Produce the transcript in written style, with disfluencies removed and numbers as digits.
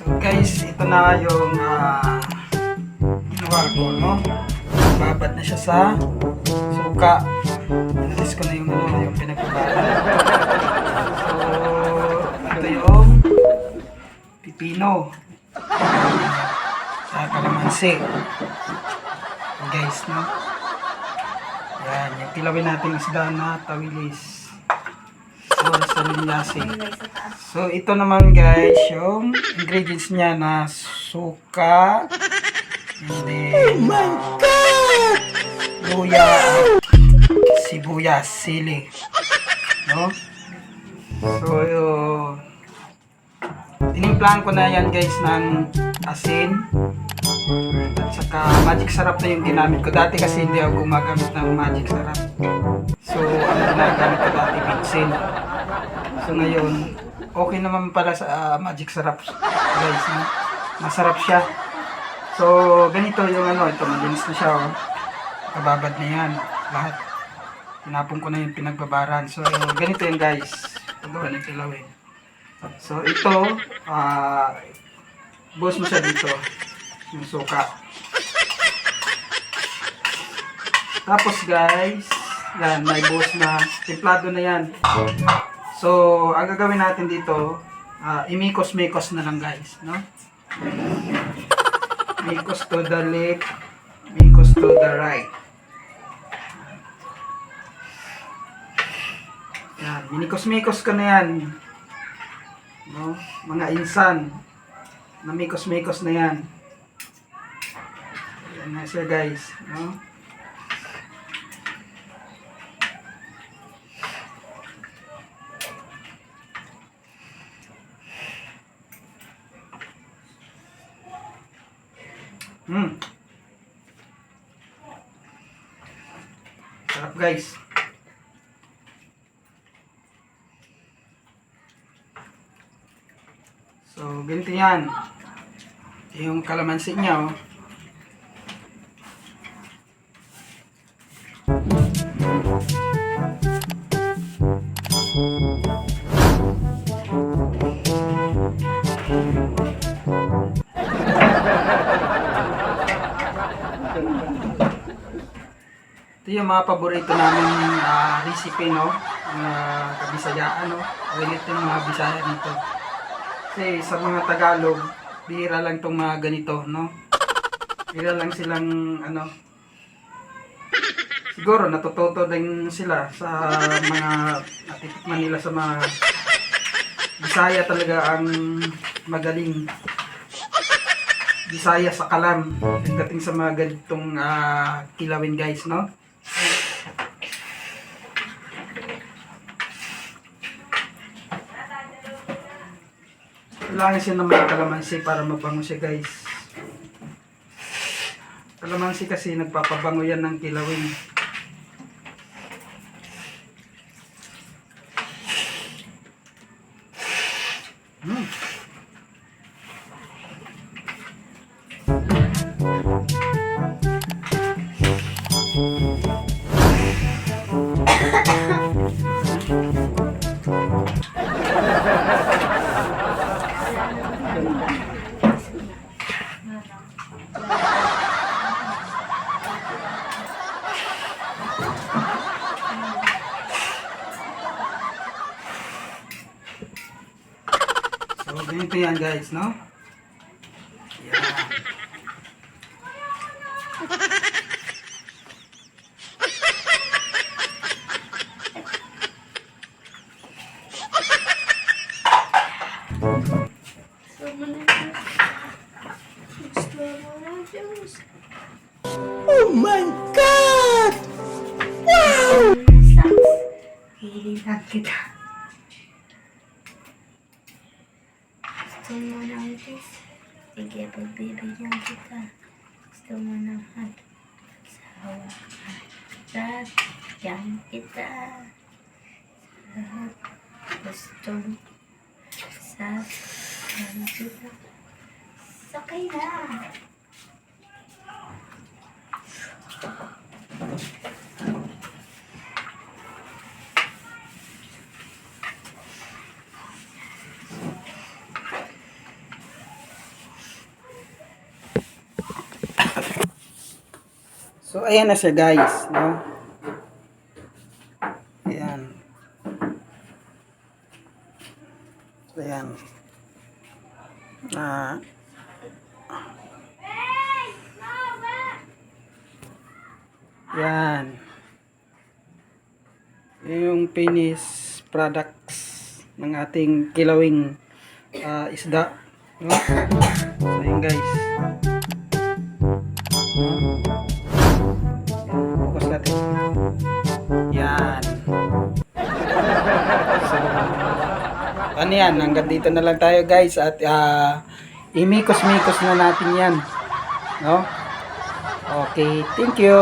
So guys, ito na yung ginawa ko, no? Babad na siya sa suka. Inalis ko na yung yung pinagbabaran. So, ito yung pipino sa kalamansi. So, guys, no? Yan, yung kilawin natin isda na tawilis. Sa linyasi. So, ito naman guys, yung ingredients niya na suka, and then, luya, sibuyas, sili. No? So, tinimplahan ko na yan guys ng asin. At saka magic sarap na yung ginamit ko. Dati kasi hindi ako gumagamit ng magic sarap. So, ang ginagamit ko dati, bitsin. So ngayon, okay naman pala sa magic sarap guys, no? Masarap siya. So ganito yung ito malinis na siya, oh. Kababad na yan lahat. Tinapon ko na yung pinagbabaran. So ganito yan guys, pagawa ng kilawin. So ito, buhos mo siya dito yung suka. Tapos guys, yan, may buhos na templado na yan. So, ang gagawin natin dito, imikos-mikos na lang guys, no? Mikos to the left, mikos to the right. Yan, minikos-mikos ka na yan. No? Mga insan, namikos-mikos na yan. Yan na siya guys, no? Sarap guys. So, ganito yan. Yung kalamansi niya, oh. Ito yung mga paborito namin recipe, no? Kabisayaan, no? Relate yung mga Bisaya dito. Kasi sa mga Tagalog, bihira lang itong mga ganito, no? Bihira lang silang, siguro natututo din sila sa mga natitikman nila sa mga Bisaya talaga ang magaling. Bisaya sa kalam. Pagdating sa mga ganitong kilawin guys, no? Kailangan siya ng mga kalamansi para mabango siya guys. Kalamansi kasi nagpapabango yan ng kilawin. So, ganito yan guys, no? Yan. Oh my God! Wow! Hihilitan kita. Gusto mo ng kiss? Sige, pagbibigyan kita. Gusto mo ng hug? Sawa ka. Sasakyan kita. Gusto mo? Sasakyan kita. Sakay na! So, ayan na siya guys, no? Ayan. So, ayan. Yan. Yung finished products ng ating kilawing isda. No? So, yun guys. Focus natin. Yan. So, ano yan? Hanggang dito na lang tayo guys. At imikos-mikos na natin yan. No? Okay. Thank you.